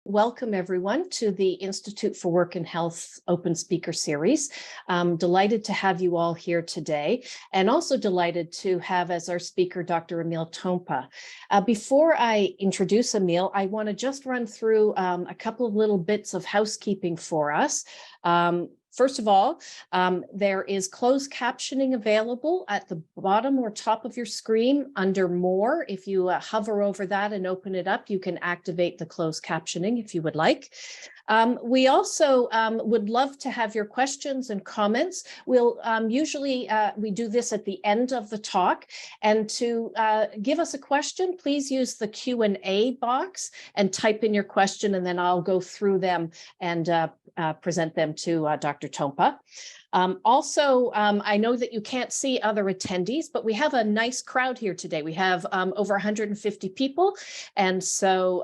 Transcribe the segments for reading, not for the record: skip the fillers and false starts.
Welcome everyone to the Institute for Work and Health Open Speaker Series. I'm delighted to have you all here today, and also delighted to have as our speaker Dr. Emile Tompa. Before I introduce Emile, I want to just run through a couple of little bits of housekeeping for us. First of all, there is closed captioning available at the bottom or top of your screen under More. If you hover over that and open it up, you can activate the closed captioning if you would like. We also would love to have your questions and comments. We'll usually we do this at the end of the talk, and to give us a question, please use the Q&A box and type in your question, and then I'll go through them and present them to Dr. Tompa. I know that you can't see other attendees, but we have a nice crowd here today. We have over 150 people, and so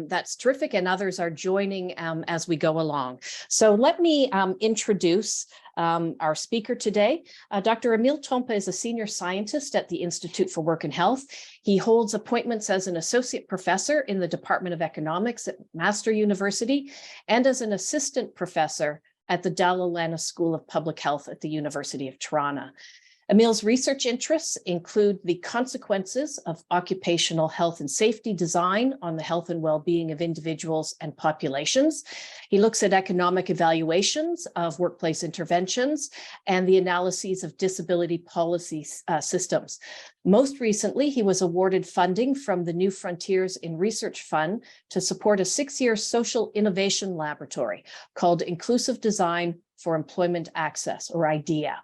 that's terrific, and others are joining as we go along. So let me introduce our speaker today. Dr. Emile Tompa is a senior scientist at the Institute for Work and Health. He holds appointments as an associate professor in the Department of Economics at Master University and as an assistant professor at the Dalla Lana School of Public Health at the University of Toronto. Emile's research interests include the consequences of occupational health and safety design on the health and well-being of individuals and populations. He looks at economic evaluations of workplace interventions and the analyses of disability policy systems. Most recently, he was awarded funding from the New Frontiers in Research Fund to support a 6-year social innovation laboratory called Inclusive Design for Employment Access, or IDEA.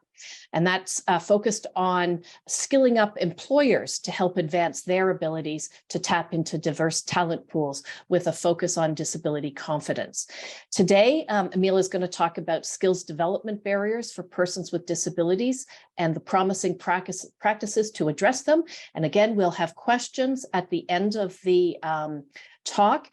And that's focused on skilling up employers to help advance their abilities to tap into diverse talent pools with a focus on disability confidence. Today, Emile is going to talk about skills development barriers for persons with disabilities and the promising practices to address them. And again, we'll have questions at the end of the talk.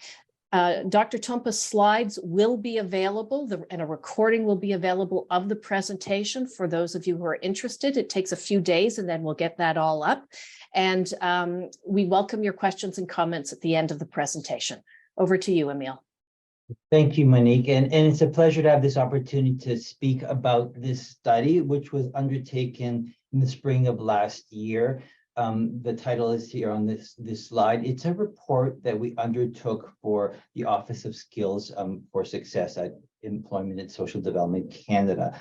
Dr. Tompa's slides will be available, and a recording will be available of the presentation for those of you who are interested. It takes a few days, and then we'll get that all up. And we welcome your questions and comments at the end of the presentation. Over to you, Emile. Thank you, Monique. And it's a pleasure to have this opportunity to speak about this study, which was undertaken in the spring of last year. The title is here on this slide. It's a report that we undertook for the Office of Skills for Success at Employment and Social Development Canada.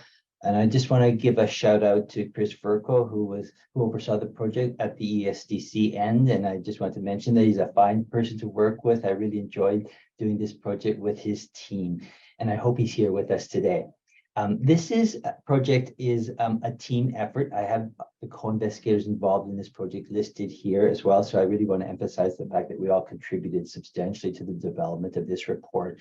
And I just want to give a shout out to Chris Verco, who oversaw the project at the ESDC end. And I just want to mention that he's a fine person to work with. I really enjoyed doing this project with his team, and I hope he's here with us today. This project is a team effort. I have the co-investigators involved in this project listed here as well. So I really want to emphasize the fact that we all contributed substantially to the development of this report.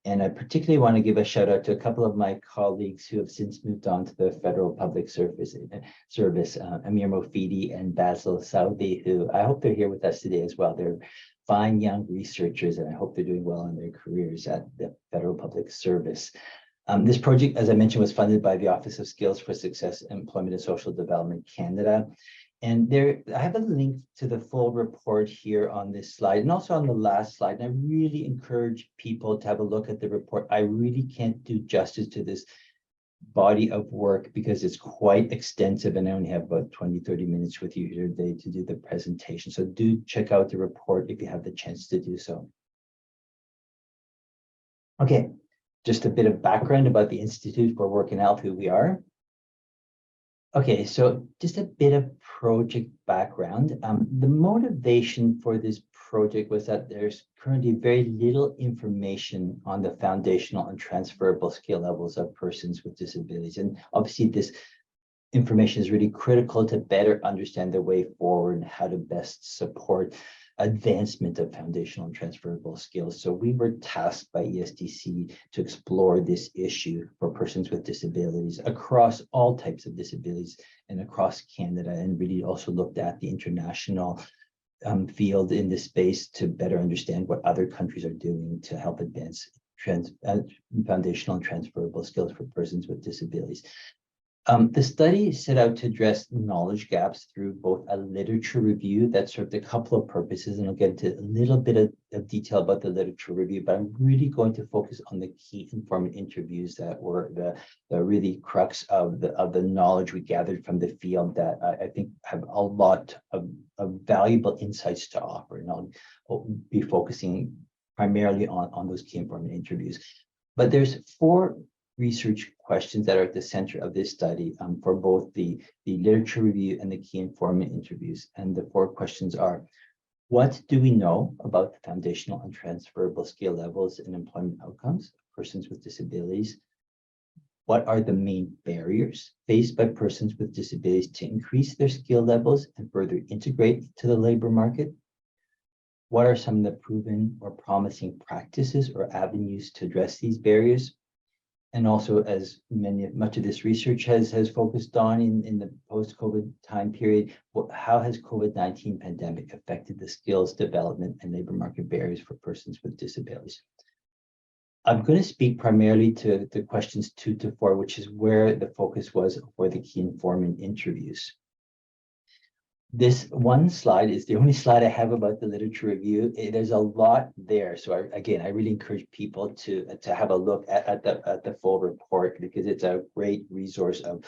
And I particularly want to give a shout out to a couple of my colleagues who have since moved on to the Federal Public Service, Amir Mofidi and Basil Saudi, who I hope they're here with us today as well. They're fine young researchers, and I hope they're doing well in their careers at the Federal Public Service. This project, as I mentioned, was funded by the Office of Skills for Success, Employment and Social Development Canada. And I have a link to the full report here on this slide and also on the last slide. And I really encourage people to have a look at the report. I really can't do justice to this body of work because it's quite extensive, and I only have about 20-30 minutes with you here today to do the presentation. So do check out the report if you have the chance to do so. Okay. Just a bit of background about the Institute for Work and Health, who we are. Okay, so just a bit of project background. The motivation for this project was that there's currently very little information on the foundational and transferable skill levels of persons with disabilities. And obviously this information is really critical to better understand the way forward and how to best support advancement of foundational and transferable skills. So we were tasked by ESDC to explore this issue for persons with disabilities across all types of disabilities and across Canada, and really also looked at the international field in this space to better understand what other countries are doing to help advance foundational and transferable skills for persons with disabilities. The study set out to address knowledge gaps through both a literature review that served a couple of purposes, and I'll get into a little bit of detail about the literature review, but I'm really going to focus on the key informant interviews that were the really crux of the knowledge we gathered from the field that I think have a lot of valuable insights to offer, and I'll be focusing primarily on those key informant interviews. But there's 4 research questions that are at the center of this study for both the literature review and the key informant interviews. And the 4 questions are: what do we know about the foundational and transferable skill levels and employment outcomes of persons with disabilities? What are the main barriers faced by persons with disabilities to increase their skill levels and further integrate to the labor market? What are some of the proven or promising practices or avenues to address these barriers? And also, as much of this research has focused on in the post-COVID time period, how has COVID-19 pandemic affected the skills development and labor market barriers for persons with disabilities? I'm going to speak primarily to the questions 2 to 4, which is where the focus was for the key informant interviews. This one slide is the only slide I have about the literature review. There's a lot there. So I really encourage people to have a look at the full report, because it's a great resource of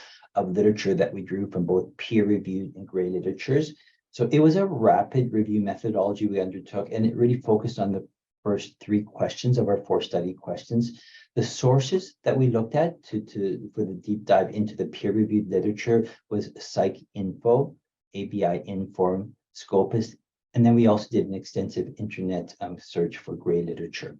literature that we drew from both peer-reviewed and gray literatures. So it was a rapid review methodology we undertook, and it really focused on the first 3 questions of our 4 study questions. The sources that we looked at for the deep dive into the peer-reviewed literature was PsycInfo, ABI Inform, Scopus, and then we also did an extensive internet search for gray literature.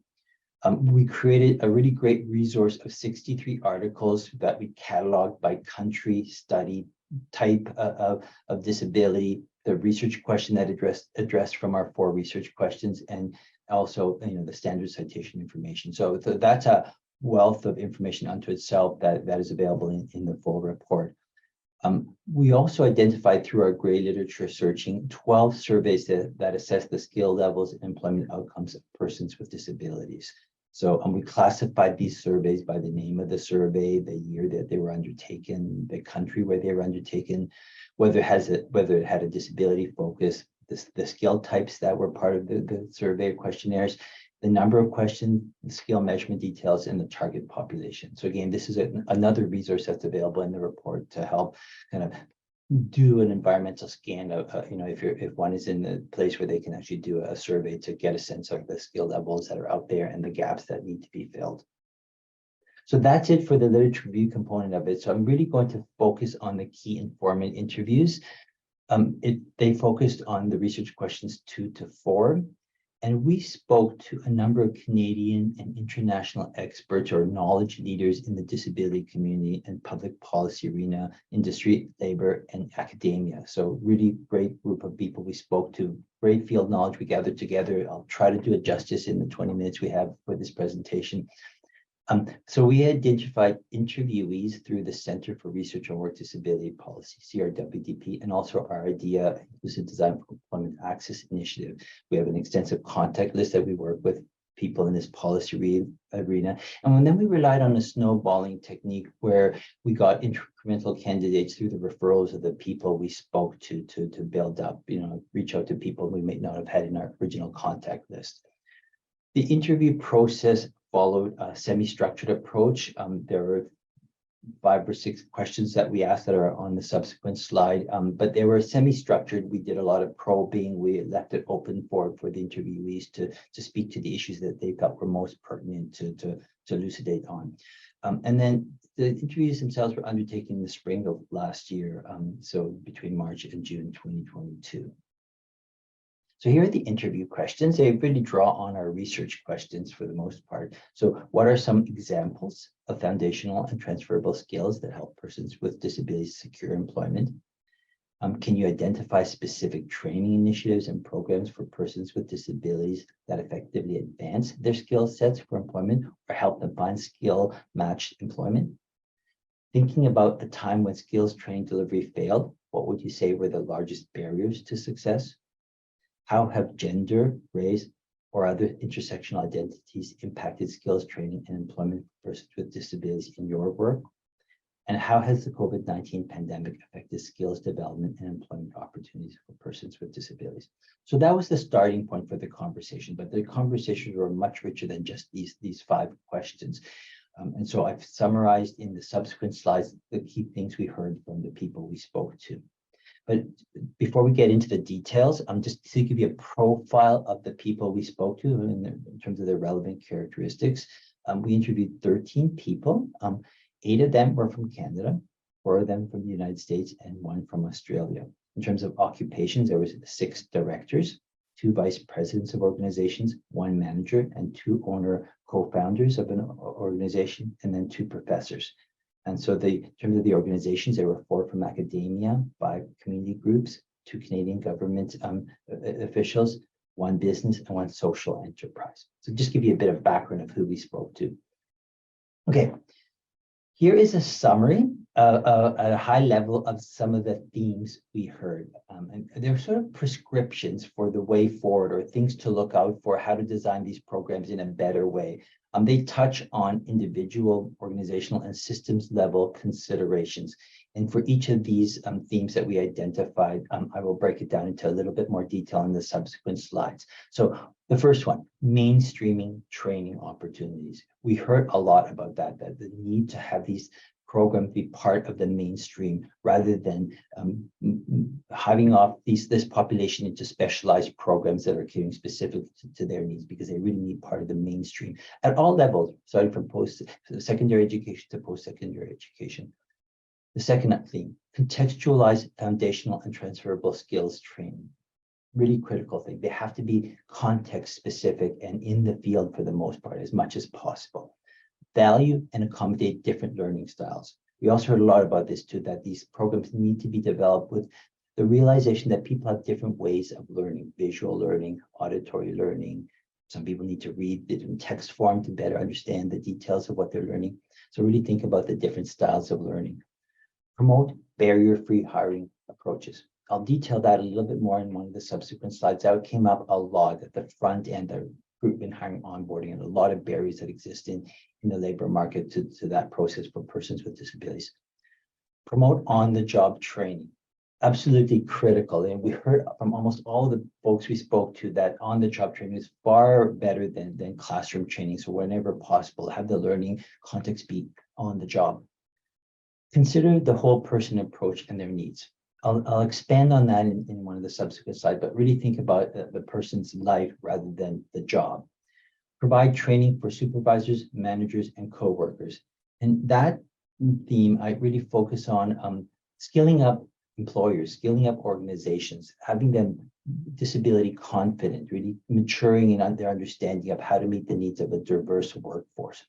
We created a really great resource of 63 articles that we cataloged by country, study, type of disability, the research question that addressed from our 4 research questions, and also the standard citation information. So that's a wealth of information unto itself that is available in the full report. We also identified through our gray literature searching 12 surveys that assess the skill levels and employment outcomes of persons with disabilities. So we classified these surveys by the name of the survey, the year that they were undertaken, the country where they were undertaken, whether it had a disability focus, the skill types that were part of the survey questionnaires, the number of questions, the skill measurement details, and the target population. So again, this is another resource that's available in the report to help kind of do an environmental scan of, if one is in the place where they can actually do a survey to get a sense of the skill levels that are out there and the gaps that need to be filled. So that's it for the literature review component of it. So I'm really going to focus on the key informant interviews. They focused on the research questions 2 to 4. And we spoke to a number of Canadian and international experts or knowledge leaders in the disability community and public policy arena, industry, labor, and academia. So really great group of people we spoke to, great field knowledge we gathered together. I'll try to do it justice in the 20 minutes we have for this presentation. So we identified interviewees through the Center for Research on Work Disability Policy, CRWDP, and also our IDEA Inclusive Design for Employment Access Initiative. We have an extensive contact list that we work with people in this policy arena. And then we relied on a snowballing technique where we got incremental candidates through the referrals of the people we spoke to build up, reach out to people we may not have had in our original contact list. The interview process followed a semi-structured approach. There were 5 or 6 questions that we asked that are on the subsequent slide, but they were semi-structured. We did a lot of probing. We left it open for the interviewees to speak to the issues that they felt were most pertinent to elucidate on. And then the interviews themselves were undertaken in the spring of last year, so between March and June 2022. So here are the interview questions. They really draw on our research questions for the most part. So what are some examples of foundational and transferable skills that help persons with disabilities secure employment? Can you identify specific training initiatives and programs for persons with disabilities that effectively advance their skill sets for employment or help them find skill-matched employment? Thinking about the time when skills training delivery failed, what would you say were the largest barriers to success? How have gender, race, or other intersectional identities impacted skills training and employment for persons with disabilities in your work? And how has the COVID-19 pandemic affected skills development and employment opportunities for persons with disabilities? So that was the starting point for the conversation, but the conversations were much richer than just these 5 questions. And so I've summarized in the subsequent slides the key things we heard from the people we spoke to. But before we get into the details, just to give you a profile of the people we spoke to in terms of their relevant characteristics, we interviewed 13 people. 8 of them were from Canada, 4 of them from the United States, and 1 from Australia. In terms of occupations, there was 6 directors, 2 vice presidents of organizations, 1 manager, and 2 owner co-founders of an organization, and then 2 professors. And so in terms of the organizations, there were 4 from academia, 5 community groups, 2 Canadian government officials, 1 business, and 1 social enterprise. So just give you a bit of background of who we spoke to. Okay, here is a summary at a high level of some of the themes we heard. And they're sort of prescriptions for the way forward or things to look out for how to design these programs in a better way. They touch on individual, organizational, and systems level considerations. And for each of these themes that we identified, I will break it down into a little bit more detail in the subsequent slides. So the first one, mainstreaming training opportunities. We heard a lot about that the need to have these programs be part of the mainstream rather than hiving off this population into specialized programs that are catering specific to their needs, because they really need part of the mainstream at all levels, starting from secondary education to post-secondary education. The second theme, contextualize foundational and transferable skills training. Really critical thing. They have to be context specific and in the field for the most part as much as possible. Value and accommodate different learning styles. We also heard a lot about this too, that these programs need to be developed with the realization that people have different ways of learning, visual learning, auditory learning. Some people need to read it in text form to better understand the details of what they're learning. So really think about the different styles of learning. Promote barrier-free hiring approaches. I'll detail that a little bit more in one of the subsequent slides. That came up a lot at the front end, the recruitment, hiring, onboarding, and a lot of barriers that exist in the labor market to that process for persons with disabilities. Promote on-the-job training. Absolutely critical. And we heard from almost all the folks we spoke to that on-the-job training is far better than classroom training. So whenever possible, have the learning context be on the job. Consider the whole person approach and their needs. I'll expand on that in one of the subsequent slides, but really think about the person's life rather than the job. Provide training for supervisors, managers, and co-workers. And that theme, I really focus on skilling up employers, skilling up organizations, having them disability confident, really maturing in their understanding of how to meet the needs of a diverse workforce.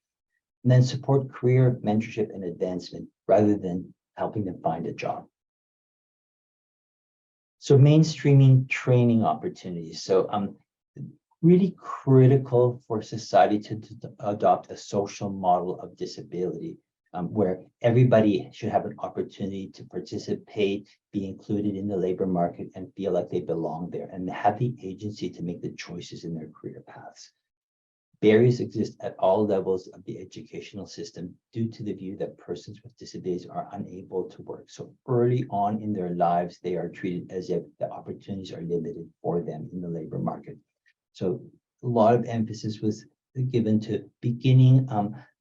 And then support career, mentorship, and advancement rather than helping them find a job. So mainstreaming training opportunities. So really critical for society to adopt a social model of disability where everybody should have an opportunity to participate, be included in the labor market, and feel like they belong there and have the agency to make the choices in their career paths. Barriers exist at all levels of the educational system due to the view that persons with disabilities are unable to work. So early on in their lives, they are treated as if the opportunities are limited for them in the labor market. So a lot of emphasis was given to beginning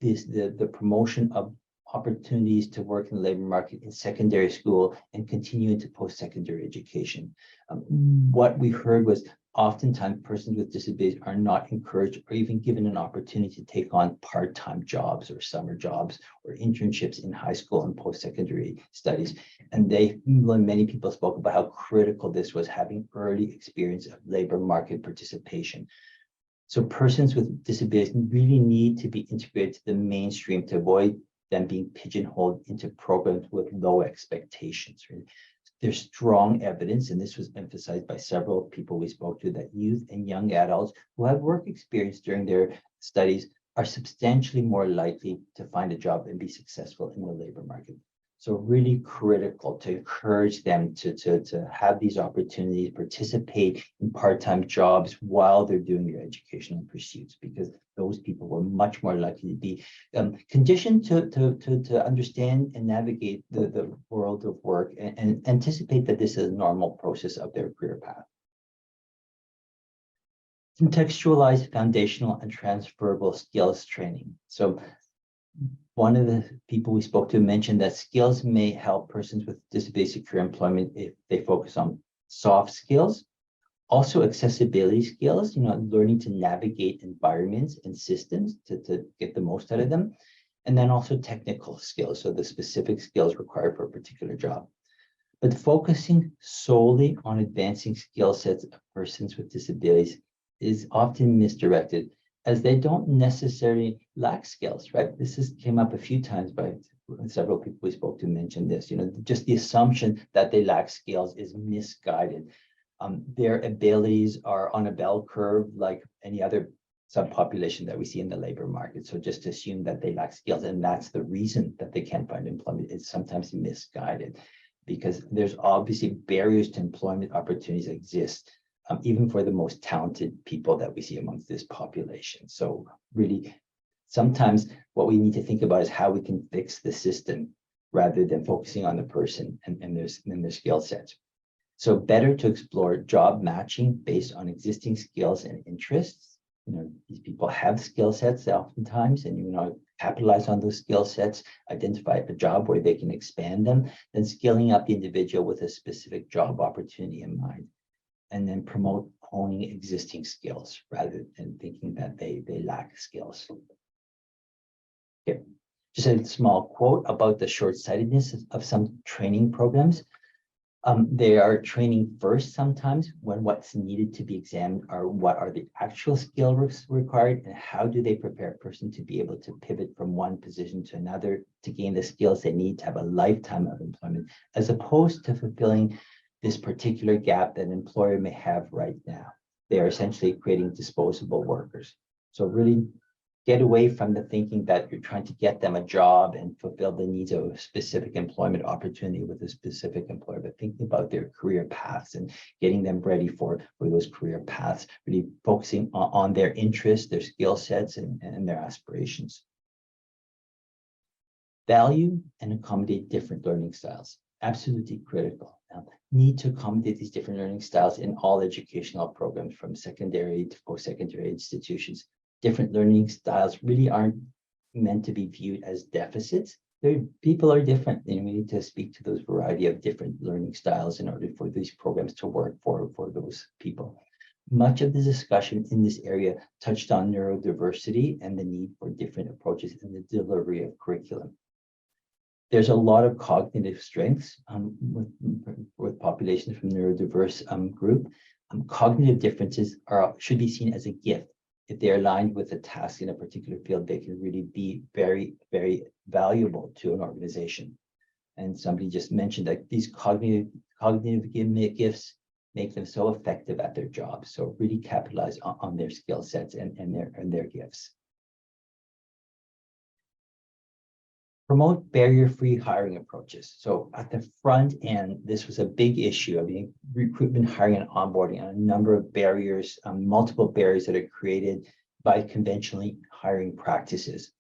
the promotion of opportunities to work in the labor market in secondary school and continuing to post-secondary education. What we heard was oftentimes persons with disabilities are not encouraged or even given an opportunity to take on part-time jobs or summer jobs or internships in high school and post-secondary studies. And many people spoke about how critical this was, having early experience of labor market participation. So persons with disabilities really need to be integrated to the mainstream to avoid them being pigeonholed into programs with low expectations. Right? There's strong evidence, and this was emphasized by several people we spoke to, that youth and young adults who have work experience during their studies are substantially more likely to find a job and be successful in the labor market. So really critical to encourage them to have these opportunities, participate in part-time jobs while they're doing their educational pursuits, because those people were much more likely to be conditioned to understand and navigate the world of work and anticipate that this is a normal process of their career path. Contextualized foundational and transferable skills training. So one of the people we spoke to mentioned that skills may help persons with disabilities secure employment if they focus on soft skills, also accessibility skills, learning to navigate environments and systems to get the most out of them, and then also technical skills, so the specific skills required for a particular job. But focusing solely on advancing skill sets of persons with disabilities is often misdirected, as they don't necessarily lack skills, right? This came up a few times by several people we spoke to mentioned this, just the assumption that they lack skills is misguided. Their abilities are on a bell curve like any other subpopulation that we see in the labor market. So just to assume that they lack skills and that's the reason that they can't find employment is sometimes misguided, because there's obviously barriers to employment opportunities exist, even for the most talented people that we see amongst this population. So really, sometimes what we need to think about is how we can fix the system rather than focusing on the person and their skill sets. So better to explore job matching based on existing skills and interests. These people have skill sets oftentimes, and capitalize on those skill sets, identify a job where they can expand them, then skilling up the individual with a specific job opportunity in mind, and then promote honing existing skills rather than thinking that they lack skills. Okay, just a small quote about the short-sightedness of some training programs. They are training first sometimes when what's needed to be examined are what are the actual skills required and how do they prepare a person to be able to pivot from one position to another to gain the skills they need to have a lifetime of employment, as opposed to fulfilling this particular gap that an employer may have right now. They are essentially creating disposable workers. So really get away from the thinking that you're trying to get them a job and fulfill the needs of a specific employment opportunity with a specific employer, but thinking about their career paths and getting them ready for those career paths, really focusing on their interests, their skill sets, and their aspirations. Value and accommodate different learning styles. Absolutely critical. Need to accommodate these different learning styles in all educational programs, from secondary to post-secondary institutions. Different learning styles really aren't meant to be viewed as deficits. People are different, and we need to speak to those variety of different learning styles in order for these programs to work for those people. Much of the discussion in this area touched on neurodiversity and the need for different approaches in the delivery of curriculum. There's a lot of cognitive strengths with populations from neurodiverse group. Cognitive differences should be seen as a gift. If they're aligned with a task in a particular field, they can really be very, very valuable to an organization. And somebody just mentioned that these cognitive gifts make them so effective at their jobs. So really capitalize on their skill sets and their gifts. Promote barrier-free hiring approaches. So at the front end, this was a big issue of recruitment, hiring, and onboarding, and a number of barriers, multiple barriers that are created by conventionally hiring practices.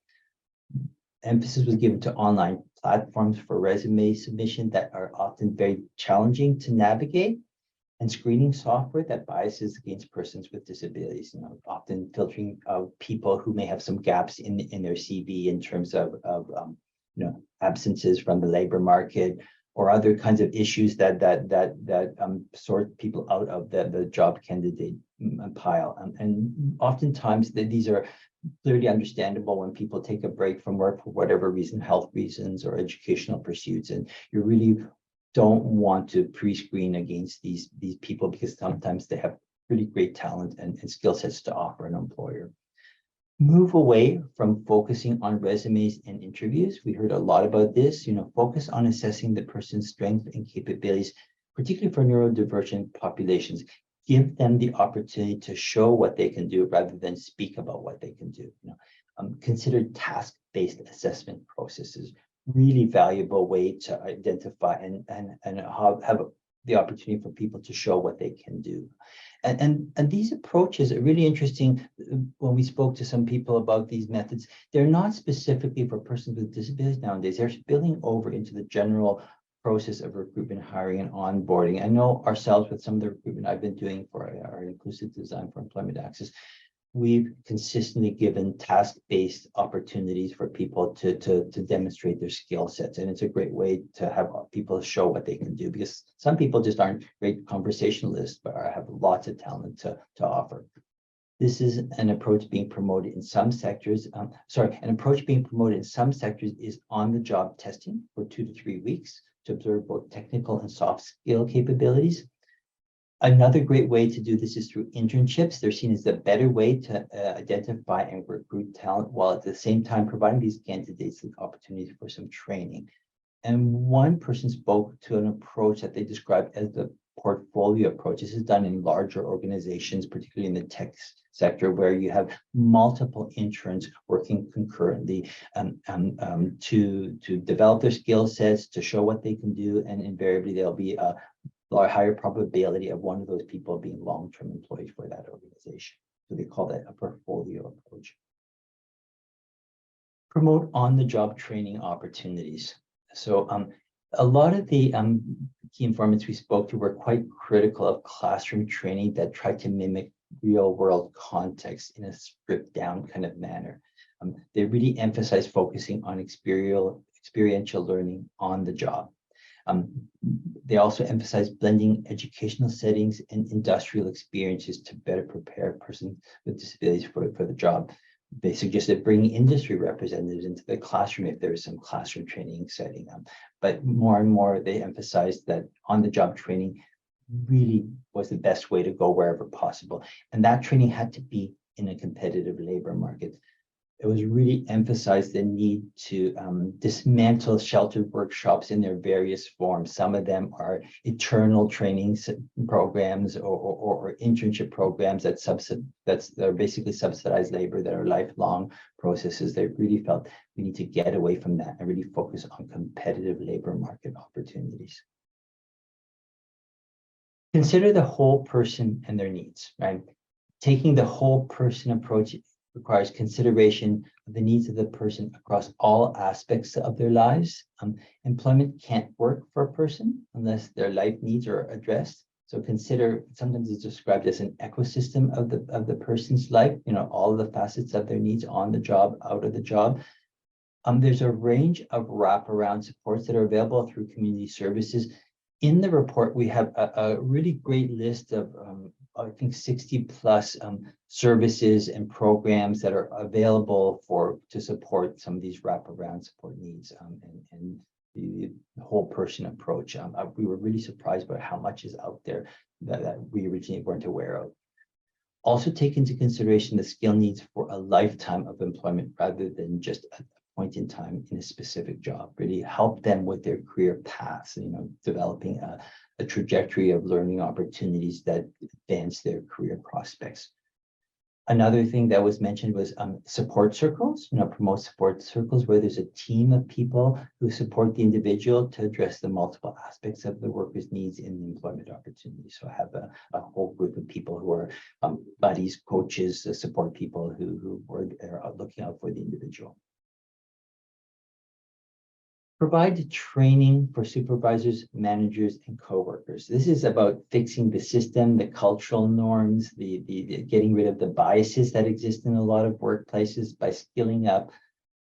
Emphasis was given to online platforms for resume submission that are often very challenging to navigate, and screening software that biases against persons with disabilities, often filtering people who may have some gaps in their CV in terms of absences from the labor market or other kinds of issues that sort people out of the job candidate pile. And oftentimes these are clearly understandable when people take a break from work for whatever reason, health reasons or educational pursuits, and you really don't want to pre-screen against these people because sometimes they have really great talent and skill sets to offer an employer. Move away from focusing on resumes and interviews. We heard a lot about this, focus on assessing the person's strengths and capabilities, particularly for neurodivergent populations. Give them the opportunity to show what they can do rather than speak about what they can do. Consider task-based assessment processes. really valuable way to identify and have the opportunity for people to show what they can do. And these approaches are really interesting. When we spoke to some people about these methods, they're not specifically for persons with disabilities nowadays. They're spilling over into the general process of recruitment, hiring, and onboarding. I know ourselves with some of the recruitment I've been doing for our inclusive design for employment access, we've consistently given task-based opportunities for people to demonstrate their skill sets. And it's a great way to have people show what they can do, because some people just aren't great conversationalists, but have lots of talent to offer. This is an approach being promoted in some sectors. An approach being promoted in some sectors is on-the-job testing for 2 to 3 weeks to observe both technical and soft skill capabilities. Another great way to do this is through internships. They're seen as the better way to identify and recruit talent, while at the same time providing these candidates with opportunities for some training. And one person spoke to an approach that they described as the portfolio approach. This is done in larger organizations, particularly in the tech sector, where you have multiple interns working concurrently to develop their skill sets, to show what they can do, and invariably there'll be a higher probability of one of those people being long-term employees for that organization. So they call that a portfolio approach. Promote on-the-job training opportunities. So a lot of the key informants we spoke to were quite critical of classroom training that tried to mimic real-world context in a stripped-down kind of manner. They really emphasize focusing on experiential learning on the job. They also emphasize blending educational settings and industrial experiences to better prepare a person with disabilities for the job. They suggested bringing industry representatives into the classroom if there is some classroom training setting. But more and more, they emphasized that on-the-job training really was the best way to go wherever possible. And that training had to be in a competitive labor market. It was really emphasized the need to dismantle sheltered workshops in their various forms. Some of them are eternal training programs or internship programs that are basically subsidized labor, that are lifelong processes. They really felt we need to get away from that and really focus on competitive labor market opportunities. Consider the whole person and their needs, right? Taking the whole person approach requires consideration of the needs of the person across all aspects of their lives. Employment can't work for a person unless their life needs are addressed. So consider, sometimes it's described as an ecosystem of the person's life, all the facets of their needs on the job, out of the job. There's a range of wraparound supports that are available through community services. In the report, we have a really great list of I think 60 plus services and programs that are available to support some of these wraparound support needs and the whole person approach. We were really surprised by how much is out there that we originally weren't aware of. Also take into consideration the skill needs for a lifetime of employment rather than just a point in time in a specific job. Really help them with their career paths, developing a trajectory of learning opportunities that advance their career prospects. Another thing that was mentioned was support circles, promote support circles where there's a team of people who support the individual to address the multiple aspects of the worker's needs in the employment opportunity. So have a whole group of people who are buddies, coaches, support people who are looking out for the individual. Provide training for supervisors, managers, and coworkers. This is about fixing the system, the cultural norms, the getting rid of the biases that exist in a lot of workplaces by skilling up,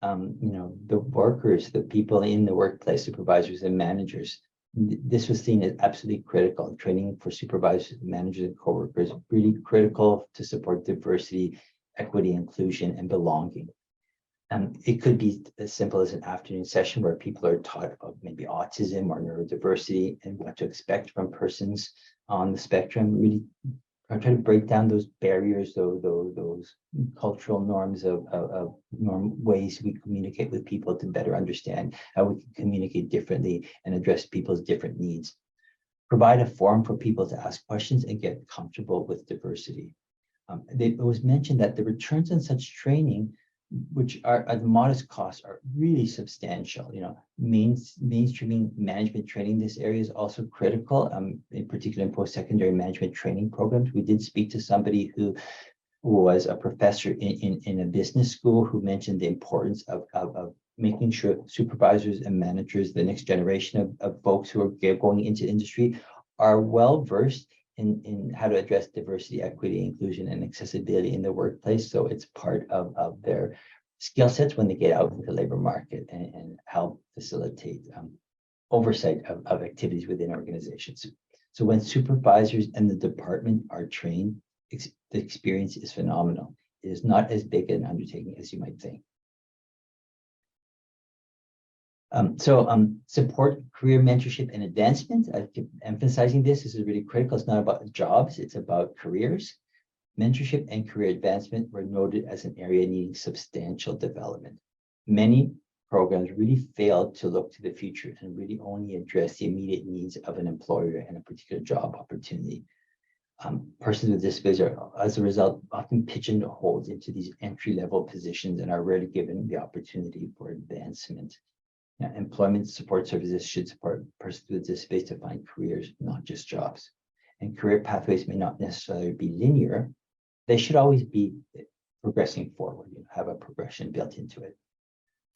the workers, the people in the workplace, supervisors and managers. This was seen as absolutely critical. Training for supervisors, managers, and coworkers really critical to support diversity, equity, inclusion, and belonging. It could be as simple as an afternoon session where people are taught about maybe autism or neurodiversity and what to expect from persons on the spectrum. Really try to break down those barriers, those cultural norms of ways we communicate with people to better understand how we can communicate differently and address people's different needs. Provide a forum for people to ask questions and get comfortable with diversity. It was mentioned that the returns on such training which are at modest costs, are really substantial. You know, mainstreaming management training in this area is also critical, in particular in post-secondary management training programs. We did speak to somebody who was a professor in a business school who mentioned the importance of making sure supervisors and managers, the next generation of folks who are going into industry, are well versed in how to address diversity, equity, inclusion, and accessibility in the workplace. So it's part of their skill sets when they get out into the labor market, and help facilitate oversight of activities within organizations. So when supervisors and the department are trained, the experience is phenomenal. It is not as big an undertaking as you might think. Support career mentorship and advancement. I keep emphasizing this. This is really critical. It's not about jobs, it's about careers. Mentorship and career advancement were noted as an area needing substantial development. Many programs really failed to look to the future and really only address the immediate needs of an employer and a particular job opportunity. Persons with disabilities are, as a result, often pigeonholed into these entry-level positions and are rarely given the opportunity for advancement. Now, employment support services should support persons with disabilities to find careers, not just jobs. And career pathways may not necessarily be linear. They should always be progressing forward, have a progression built into it.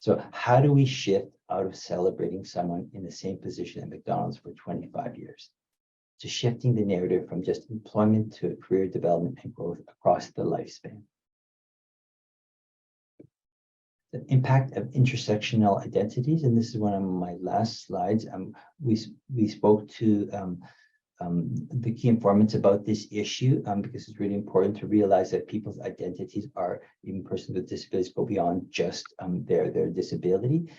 So how do we shift out of celebrating someone in the same position at McDonald's for 25 years to shifting the narrative from just employment to career development and growth across the lifespan? The impact of intersectional identities, and this is one of my last slides. We spoke to the key informants about this issue, because it's really important to realize that people's identities are, even persons with disabilities, go beyond just their disability.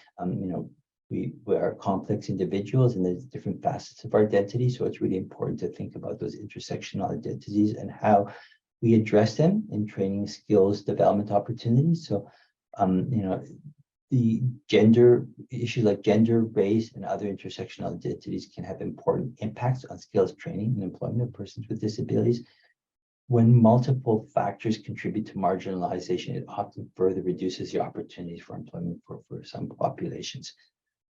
We are complex individuals and there's different facets of our identity. So it's really important to think about those intersectional identities and how we address them in training, skills, development opportunities. So the gender issues like gender, race, and other intersectional identities can have important impacts on skills training and employment of persons with disabilities. When multiple factors contribute to marginalization, it often further reduces the opportunities for employment for some populations.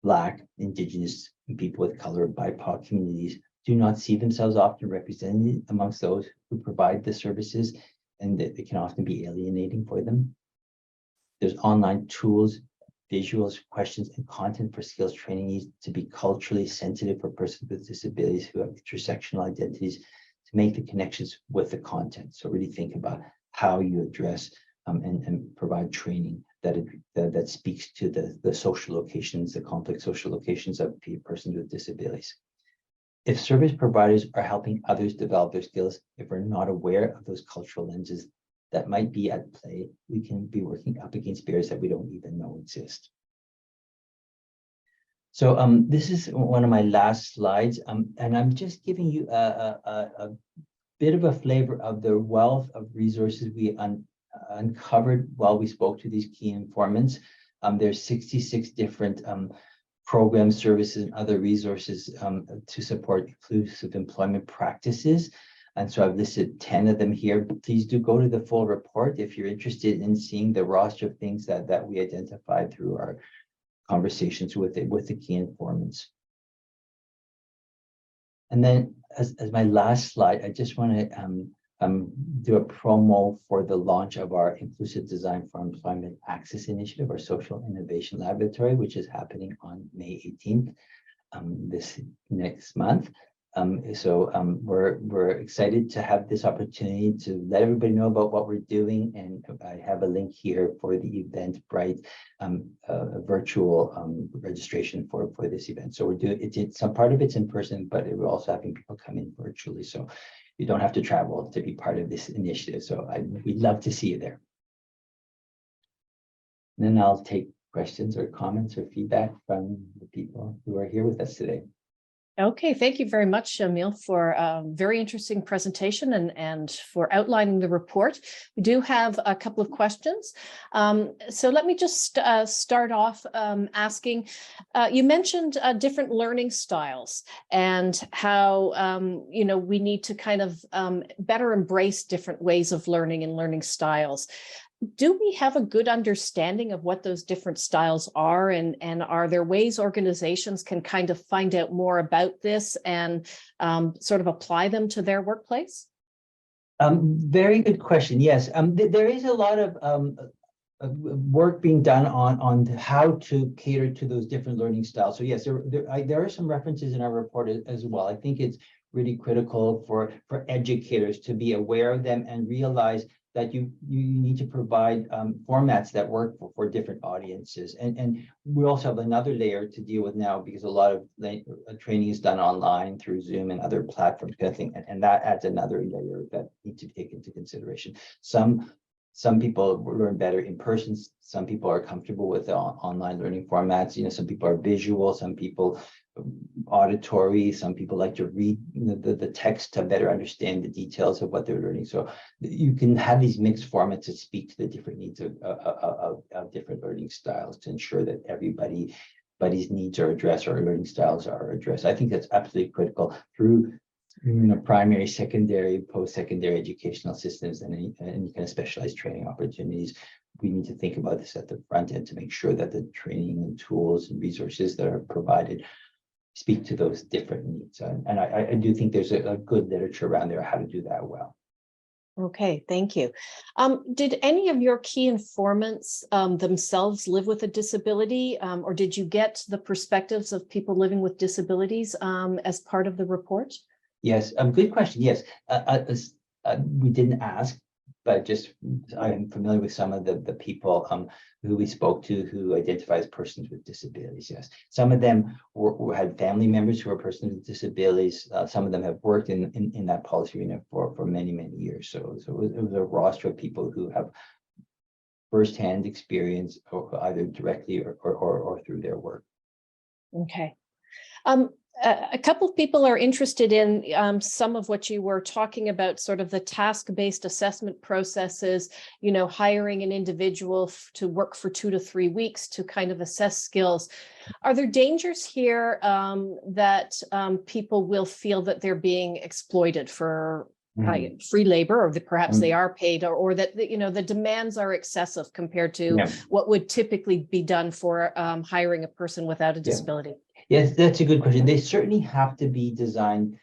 Black, Indigenous, and people with color, BIPOC communities do not see themselves often represented amongst those who provide the services, and that it can often be alienating for them. There's online tools, visuals, questions, and content for skills training needs to be culturally sensitive for persons with disabilities who have intersectional identities to make the connections with the content. So really think about how you address and provide training that speaks to the social locations, the complex social locations of persons with disabilities. If service providers are helping others develop their skills, if we're not aware of those cultural lenses that might be at play, we can be working up against barriers that we don't even know exist. So this is one of my last slides, and I'm just giving you a bit of a flavor of the wealth of resources we uncovered while we spoke to these key informants. There's 66 different programs, services, and other resources to support inclusive employment practices. And so I've listed 10 of them here. Please do go to the full report if you're interested in seeing the roster of things that we identified through our conversations with the key informants. And then as my last slide, I just want to do a promo for the launch of our Inclusive Design for Employment Access Initiative, our Social Innovation Laboratory, which is happening on May 18th, this next month. We're excited to have this opportunity to let everybody know about what we're doing, and I have a link here for the Eventbrite virtual registration for this event. So we're doing some part of it's in person, but we're also having people come in virtually, so you don't have to travel to be part of this initiative. So we'd love to see you there. And then I'll take questions or comments or feedback from the people who are here with us today. Okay, thank you very much, Emile, for a very interesting presentation and for outlining the report. We do have a couple of questions. So let me just start off asking, you mentioned different learning styles and how, we need to kind of better embrace different ways of learning and learning styles. do we have a good understanding of what those different styles are, and are there ways organizations can kind of find out more about this and sort of apply them to their workplace? Very good question. Yes, there is a lot of work being done on how to cater to those different learning styles. So yes, there are some references in our report as well. I think it's really critical for educators to be aware of them and realize that you need to provide formats that work for different audiences. And we also have another layer to deal with now, because a lot of training is done online through Zoom and other platforms, I think, and that adds another layer that needs to be taken into consideration. Some people learn better in person. Some people are comfortable with the online learning formats. Some people are visual, some people auditory, some people like to read the text to better understand the details of what they're learning. So you can have these mixed formats that speak to the different needs of different learning styles to ensure that everybody's needs are addressed or learning styles are addressed. I think that's absolutely critical through primary, secondary, post-secondary educational systems and any kind of specialized training opportunities. We need to think about this at the front end to make sure that the training and tools and resources that are provided speak to those different needs. And I do think there's a good literature around there how to do that well. Okay, thank you. Did any of your key informants themselves live with a disability, or did you get the perspectives of people living with disabilities as part of the report? Yes, good question. Yes, we didn't ask, but just I'm familiar with some of the people who we spoke to who identify as persons with disabilities. Yes, some of them had family members who are persons with disabilities. Some of them have worked in that policy arena for many years. So it was a roster of people who have firsthand experience, either directly or through their work. Okay. A couple of people are interested in some of what you were talking about, sort of the task-based assessment processes, hiring an individual to work for 2 to 3 weeks to kind of assess skills. Are there dangers here that people will feel that they're being exploited for free labor, or that perhaps they are paid, or that the demands are excessive compared to what would typically be done for hiring a person without a disability? Yes, that's a good question. They certainly have to be designed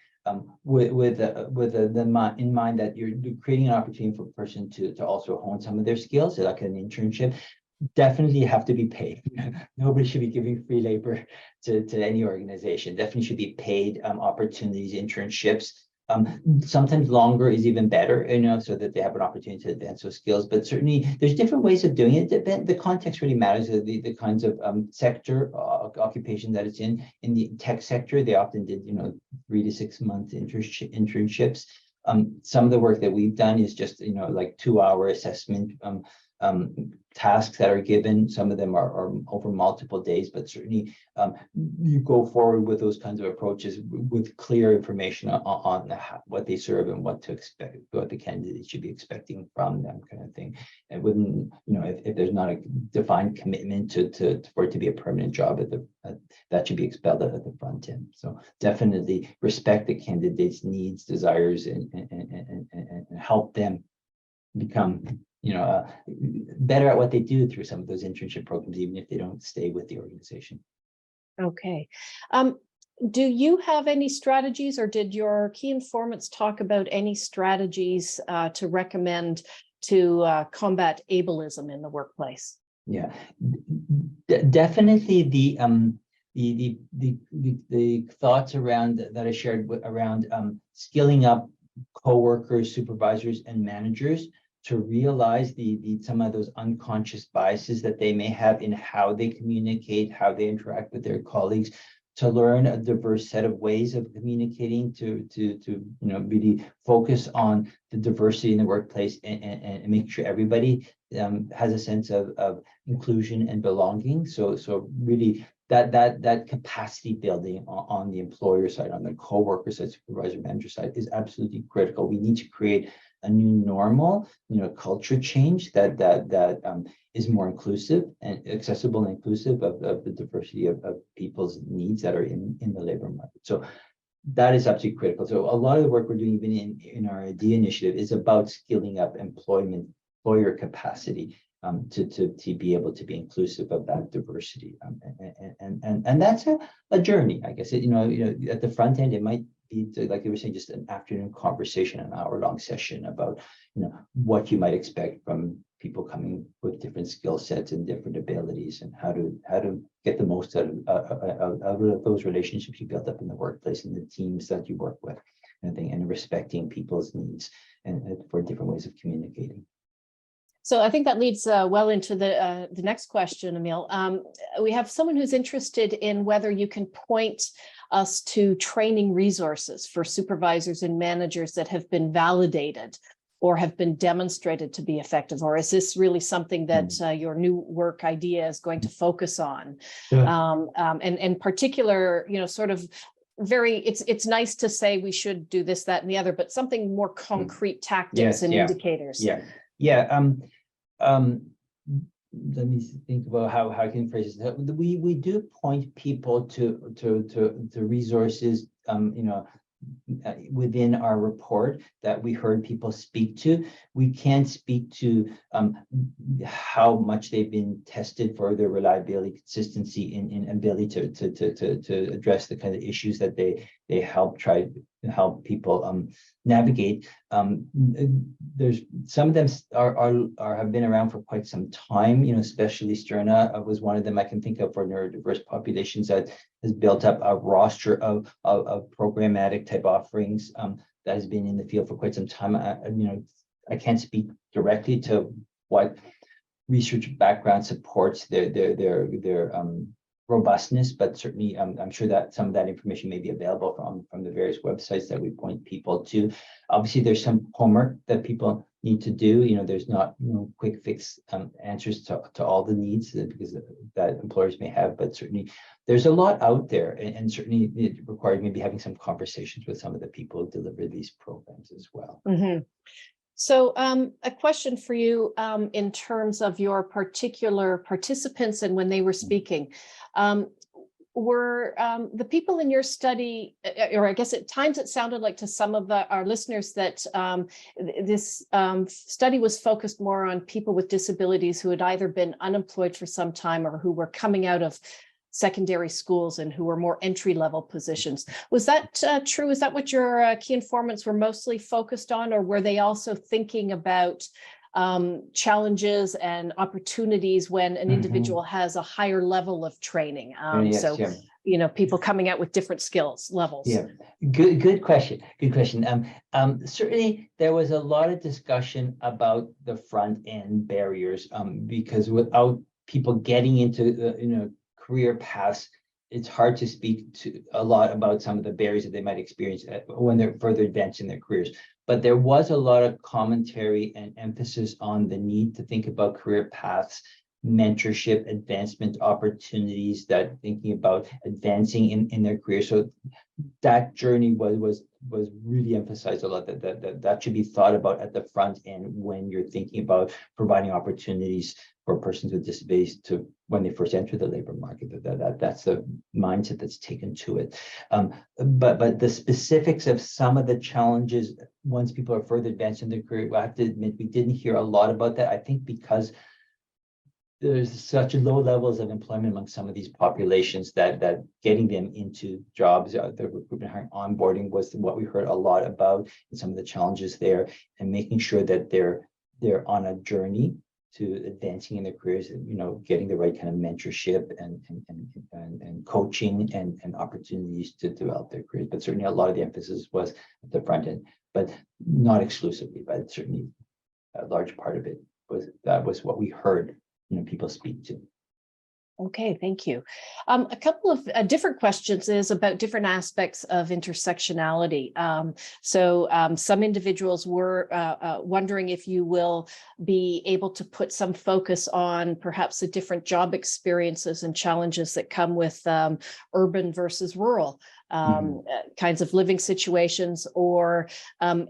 with the in mind that you're creating an opportunity for a person to also hone some of their skills, like an internship. Definitely have to be paid. Nobody should be giving free labor to any organization. Definitely should be paid opportunities, internships. Sometimes longer is even better, so that they have an opportunity to advance those skills. But certainly, there's different ways of doing it. The context really matters. The kinds of sector occupation that it's in. In the tech sector, they often did 3 to 6 month internships. Some of the work that we've done is just like 2-hour assessment tasks that are given. Some of them are over multiple days, but certainly you go forward with those kinds of approaches with clear information on what they serve and what to expect, what the candidates should be expecting from them, kind of thing. And wouldn't, if there's not a defined commitment for it to be a permanent job that should be expelled at the front end. So definitely respect the candidates' needs, desires, and help them become better at what they do through some of those internship programs, even if they don't stay with the organization. Okay. Do you have any strategies, or did your key informants talk about any strategies to recommend to combat ableism in the workplace? Yeah, definitely the thoughts around that I shared around skilling up coworkers, supervisors, and managers to realize some of those unconscious biases that they may have in how they communicate, how they interact with their colleagues, to learn a diverse set of ways of communicating, to really focus on the diversity in the workplace and make sure everybody has a sense of inclusion and belonging. So really that capacity building on the employer side, on the coworker side, supervisor, manager side is absolutely critical. We need to create a new normal, culture change that is more inclusive and accessible and inclusive of the diversity of people's needs that are in the labor market. So that is absolutely critical. So a lot of the work we're doing even in our ID initiative is about skilling up employment employer capacity to be able to be inclusive of that diversity. And that's a journey, I guess. At the front end, it might be, like you were saying, just an afternoon conversation, an hour-long session about, what you might expect from people coming with different skill sets and different abilities, and how to get the most out of those relationships you built up in the workplace and the teams that you work with, and respecting people's needs and for different ways of communicating. So I think that leads well into the next question, Emile. We have someone who's interested in whether you can point us to training resources for supervisors and managers that have been validated or have been demonstrated to be effective, or is this really something that your new work idea is going to focus on? Sure. And particular, sort of it's nice to say we should do this, that, and the other, but something more concrete tactics and indicators. Let me think about how I can phrase this. We do point people to resources, within our report that we heard people speak to. We can't speak to how much they've been tested for their reliability, consistency, in ability to address the kind of issues that they help people navigate. There's some of them have been around for quite some time. Especially Sterna was one of them I can think of for neurodiverse populations that has built up a roster of programmatic type offerings that has been in the field for quite some time. I can't speak directly to what research background supports their robustness, but certainly I'm sure that some of that information may be available from the various websites that we point people to. Obviously, there's some homework that people need to do. There's not quick fix answers to all the needs that employers may have, but certainly there's a lot out there, and certainly it requires maybe having some conversations with some of the people who deliver these programs as well. Mm-hmm. So a question for you in terms of your particular participants and when they were speaking. Were the people in your study, or I guess at times it sounded like to some of our listeners that this study was focused more on people with disabilities who had either been unemployed for some time or who were coming out of secondary schools and who were more entry-level positions. Was that true? Is that what your key informants were mostly focused on, or were they also thinking about challenges and opportunities when an individual has a higher level of training? People coming out with different skills levels. Yeah, good question. Good question. Certainly there was a lot of discussion about the front end barriers, because without people getting into career paths, it's hard to speak to a lot about some of the barriers that they might experience when they're further advanced in their careers. But there was a lot of commentary and emphasis on the need to think about career paths, mentorship, advancement opportunities, that thinking about advancing in their career. So that journey was really emphasized a lot, that should be thought about at the front end when you're thinking about providing opportunities for persons with disabilities to when they first enter the labor market. That's the mindset that's taken to it. But the specifics of some of the challenges once people are further advanced in their career, I have to admit we didn't hear a lot about that. I think because there's such low levels of employment among some of these populations that getting them into jobs, the recruitment, hiring, onboarding was what we heard a lot about, and some of the challenges there, and making sure that they're on a journey to advancing in their careers, getting the right kind of mentorship and coaching and opportunities to develop their careers. But certainly a lot of the emphasis was at the front end, but not exclusively, but certainly a large part of it was what we heard people speak to. Okay, thank you. A couple of different questions is about different aspects of intersectionality. Some individuals were wondering if you will be able to put some focus on perhaps the different job experiences and challenges that come with urban versus rural kinds of living situations, or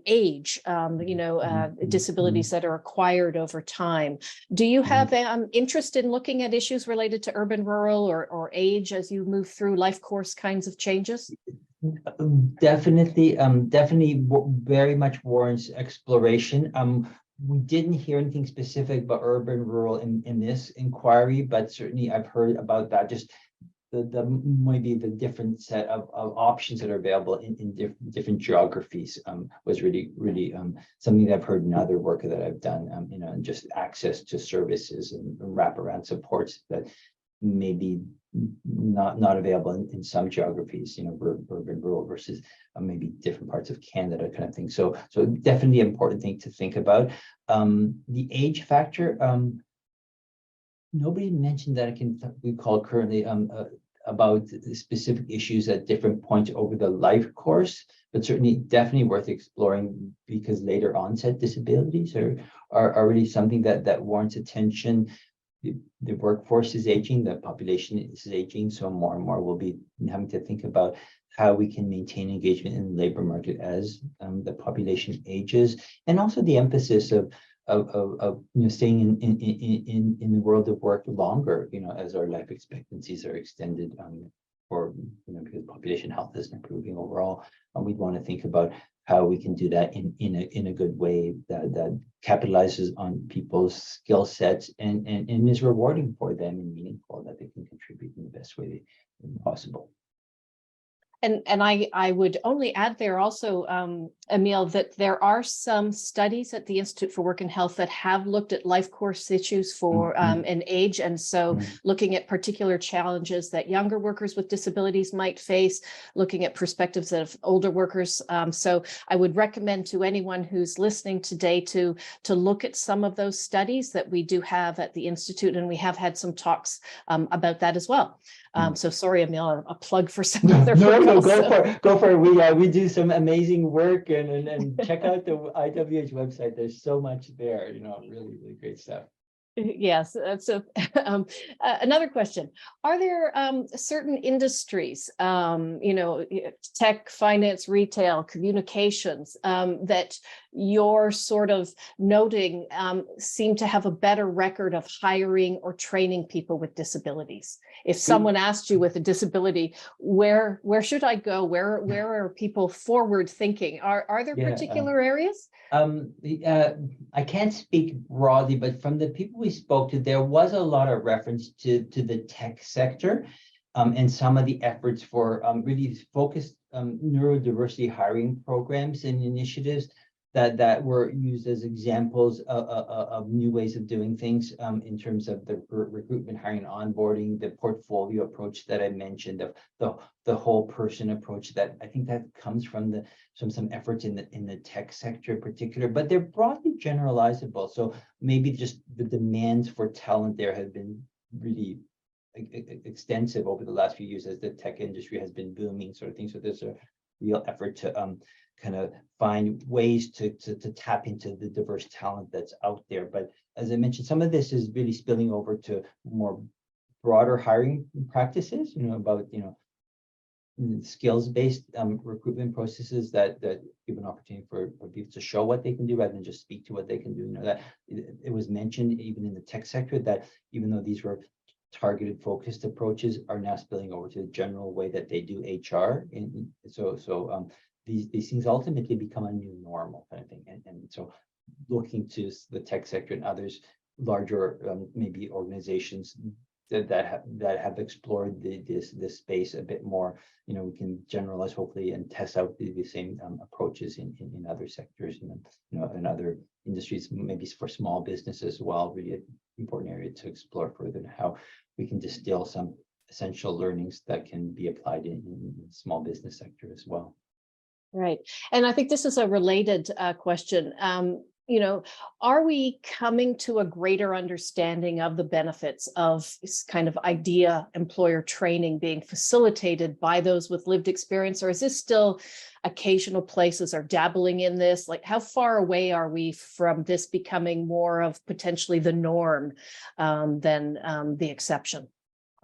age, disabilities that are acquired over time. Do you have interest in looking at issues related to urban, rural, or age as you move through life course kinds of changes? Definitely very much warrants exploration. we didn't hear anything specific about urban, rural in this inquiry, but certainly I've heard about that. Just the maybe the different set of options that are available in different geographies was really something that I've heard in other work that I've done, and just access to services and wraparound supports that may be not available in some geographies, urban, rural versus maybe different parts of Canada kind of thing. So definitely an important thing to think about. The age factor, nobody mentioned that I can recall currently about the specific issues at different points over the life course, but certainly definitely worth exploring, because later onset disabilities are really something that warrants attention. The workforce is aging, the population is aging, so more and more we'll be having to think about how we can maintain engagement in the labor market as the population ages, and also the emphasis of staying in the world of work longer, as our life expectancies are extended, or because population health is improving overall, and we'd want to think about how we can do that in a good way that capitalizes on people's skill sets and is rewarding for them and meaningful, that they can contribute in the best way possible. And I would only add there also, Emile, that there are some studies at the Institute for Work and Health that have looked at life course issues for an age. And so looking at particular challenges that younger workers with disabilities might face, looking at perspectives of older workers. So I would recommend to anyone who's listening today to look at some of those studies that we do have at the Institute, and we have had some talks about that as well. So sorry, Emile, a plug for some other work. No, go for it. We do some amazing work, and check out the IWH website. There's so much there, really great stuff. Yes. So another question, are there certain industries, tech, finance, retail, communications, that you're sort of noting seem to have a better record of hiring or training people with disabilities? If someone asked you with a disability, where should I go? Where are people forward thinking? Are there particular areas? I can't speak broadly, but from the people we spoke to, there was a lot of reference to the tech sector, and some of the efforts for really focused neurodiversity hiring programs and initiatives that were used as examples of new ways of doing things, in terms of the recruitment, hiring, onboarding, the portfolio approach that I mentioned, of the whole person approach, that I think that comes from some efforts in the tech sector in particular, but they're broadly generalizable. So maybe just the demands for talent there have been really extensive over the last few years as the tech industry has been booming, sort of thing. So there's a real effort to kind of find ways to tap into the diverse talent that's out there. But as I mentioned, some of this is really spilling over to more broader hiring practices, about skills-based recruitment processes that give an opportunity for people to show what they can do rather than just speak to what they can do. That it was mentioned even in the tech sector that even though these were targeted, focused approaches, are now spilling over to the general way that they do HR, and so these things ultimately become a new normal kind of thing. And so looking to the tech sector and others, larger maybe organizations that have explored this space a bit more, we can generalize hopefully and test out the same approaches in other sectors, in other industries, maybe for small business as well. Really an important area to explore further, and how we can distill some essential learnings that can be applied in the small business sector as well. Right. And I think this is a related question. Are we coming to a greater understanding of the benefits of this kind of idea employer training being facilitated by those with lived experience, or is this still occasional places are dabbling in this? Like, how far away are we from this becoming more of potentially the norm than the exception?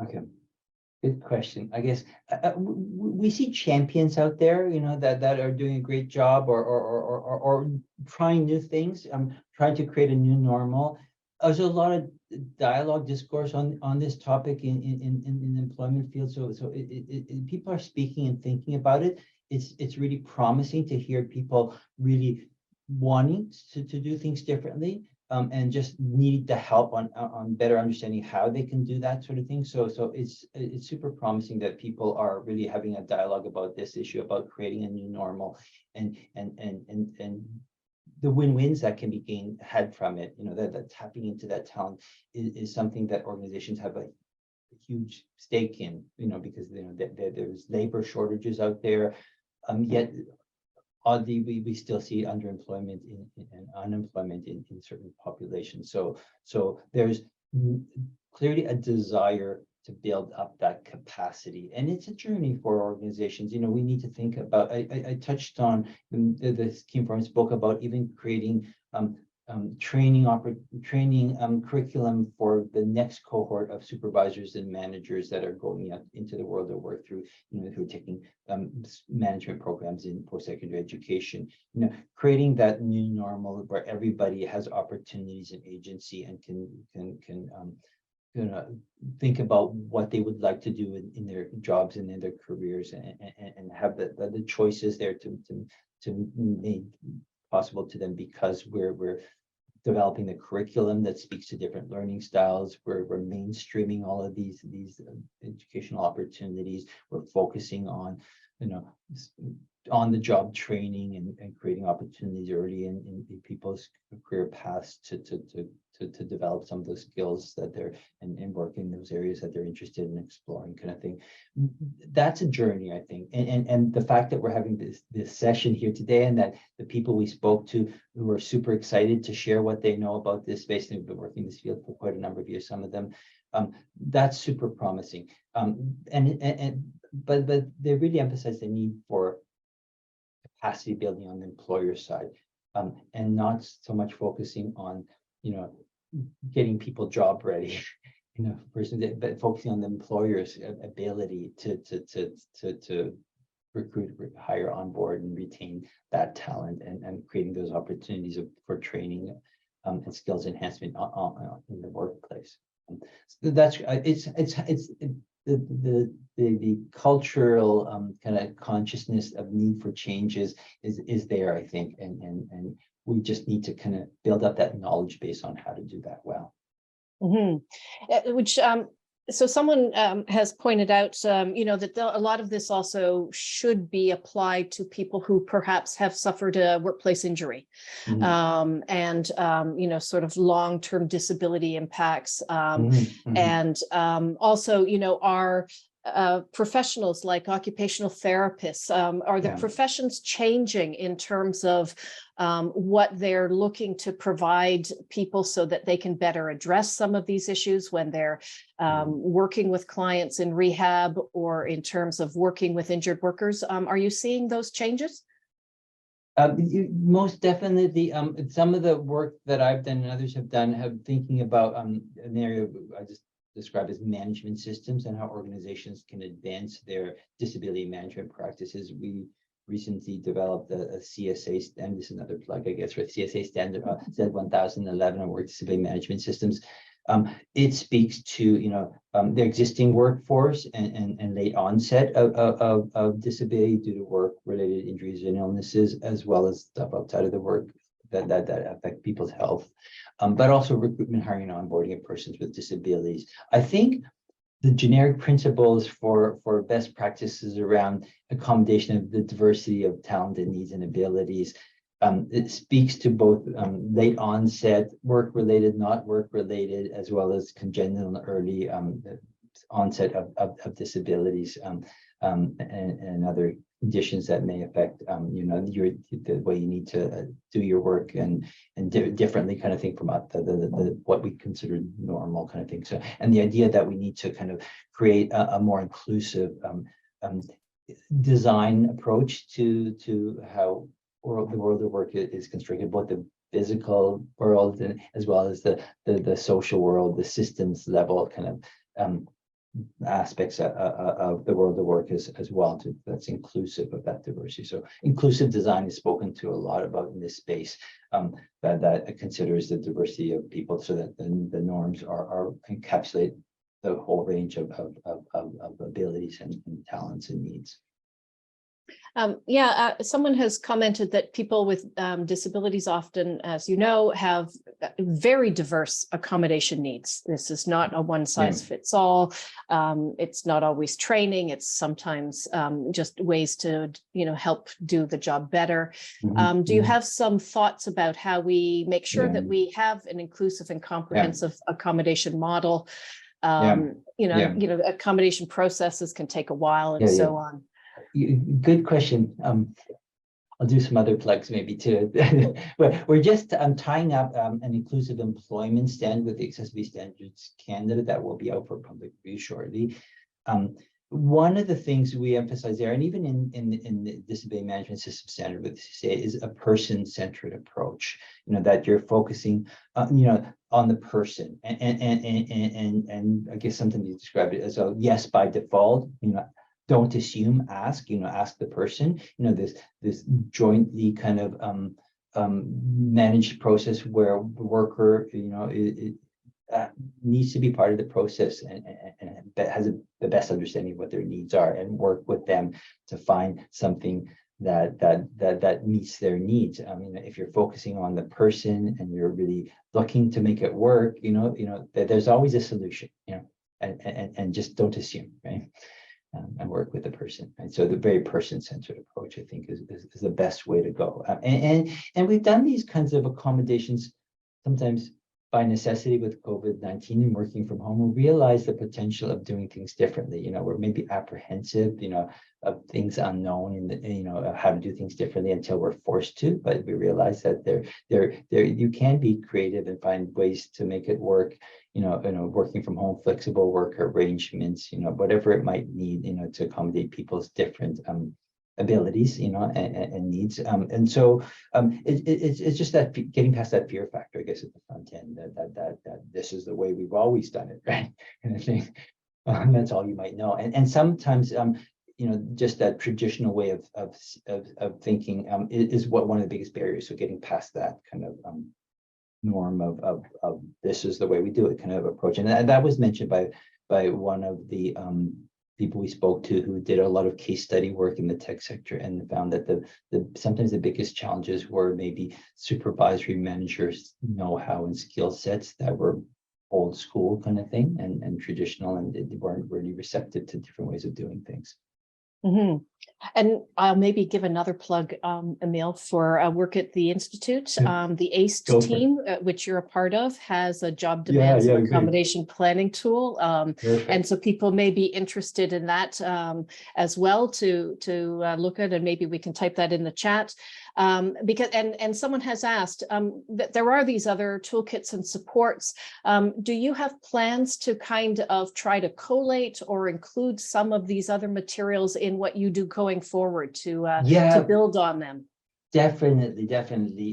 Okay. Good question. I guess we see champions out there, that are doing a great job or trying new things, trying to create a new normal. There's a lot of dialogue, discourse on this topic in the employment field. So people are speaking and thinking about it. It's really promising to hear people really wanting to do things differently, and just need the help on better understanding how they can do that sort of thing. So it's super promising that people are really having a dialogue about this issue, about creating a new normal, and the win-wins that can be had from it. That tapping into that talent is something that organizations have a huge stake in. Because there's labor shortages out there, yet oddly, we still see underemployment and unemployment in certain populations. So there's clearly a desire to build up that capacity, and it's a journey for organizations. We need to think about. I touched on the Scheme Forum spoke about even creating training curriculum for the next cohort of supervisors and managers that are going out into the world of work through, who are taking management programs in post-secondary education. Creating that new normal where everybody has opportunities and agency and can think about what they would like to do in their jobs and in their careers, and have the choices there to make possible to them, because we're developing the curriculum that speaks to different learning styles. We're mainstreaming all of these educational opportunities. We're focusing on on the job training and creating opportunities early in people's career paths to develop some of those skills that they're and work in those areas that they're interested in exploring, kind of thing. That's a journey, I think. And the fact that we're having this session here today, and that the people we spoke to who are super excited to share what they know about this space, and have been working in this field for quite a number of years, some of them, that's super promising. But they really emphasize the need for capacity building on the employer side, and not so much focusing on getting people job ready, but focusing on the employer's ability to recruit, hire, onboard, and retain that talent, and creating those opportunities for training and skills enhancement in the workplace. So that's it's the cultural kind of consciousness of need for changes is there, I think, and we just need to kind of build up that knowledge base on how to do that well. Which so someone has pointed out, that a lot of this also should be applied to people who perhaps have suffered a workplace injury, and sort of long-term disability impacts, and also, our professionals like occupational therapists. Are the professions changing in terms of what they're looking to provide people so that they can better address some of these issues when they're working with clients in rehab, or in terms of working with injured workers? Are you seeing those changes? Most definitely. Some of the work that I've done and others have done have thinking about an area I just described as management systems, and how organizations can advance their disability management practices. We recently developed a CSA standard. This is another plug, I guess, for CSA standard, Z1011 on work disability management systems. It speaks to the existing workforce and late onset of disability due to work-related injuries and illnesses, as well as stuff outside of the work that affect people's health, but also recruitment, hiring, and onboarding of persons with disabilities. I think the generic principles for best practices around accommodation of the diversity of talent and needs and abilities, it speaks to both late onset, work-related, not work-related, as well as congenital and early onset of disabilities, and other conditions that may affect the way you need to do your work and differently, kind of thing, from the what we consider normal, kind of thing. So, and the idea that we need to kind of create a more inclusive design approach to how the world of work is constructed, both the physical world and as well as the social world, the systems level kind of aspects of the world of work as well, that's inclusive of that diversity. So inclusive design is spoken to a lot about in this space, that considers the diversity of people, so that the norms are encapsulate the whole range of abilities and talents and needs. Someone has commented that people with disabilities often, as you know, have very diverse accommodation needs. This is not a one size fits all. It's not always training. It's sometimes just ways to, help do the job better. Do you have some thoughts about how we make sure that we have an inclusive and comprehensive accommodation model? Accommodation processes can take a while and so on. Good question. I'll do some other plugs maybe too. But we're just tying up an inclusive employment standard with the Accessibility Standards Canada that will be out for public review shortly. One of the things we emphasize there, and even in the disability management system standard, what they say is a person-centered approach. That you're focusing, on the person, and I guess sometimes you described it as a yes by default. Don't assume, ask, ask the person, this jointly kind of managed process where the worker, needs to be part of the process and has the best understanding of what their needs are and work with them to find something that meets their needs. If you're focusing on the person and you're really looking to make it work, that there's always a solution, and just don't assume, right? And work with the person. And so the very person-centered approach, I think, is the best way to go. And we've done these kinds of accommodations sometimes by necessity with COVID-19 and working from home. We realize the potential of doing things differently. We're maybe apprehensive, of things unknown and of how to do things differently until we're forced to. But we realize that there you can be creative and find ways to make it work. Working from home, flexible work arrangements, whatever it might need, to accommodate people's different abilities, and needs. And so it's just that getting past that fear factor, I guess, at the front end, that this is the way we've always done it, right? And I think that's all you might know. And sometimes, just that traditional way of thinking is what one of the biggest barriers. So getting past that kind of norm of this is the way we do it kind of approach. And that was mentioned by one of the people we spoke to who did a lot of case study work in the tech sector and found that sometimes the biggest challenges were maybe supervisory managers' know-how and skill sets that were old school kind of thing and traditional, and they weren't really receptive to different ways of doing things. Mm-hmm. And I'll maybe give another plug, Emile, for work at the Institute. The ACE team, which you're a part of, has a job demands and accommodation planning tool. And so people may be interested in that as well to look at, and maybe we can type that in the chat. Because someone has asked that there are these other toolkits and supports. Do you have plans to kind of try to collate or include some of these other materials in what you do going forward to build on them? Definitely.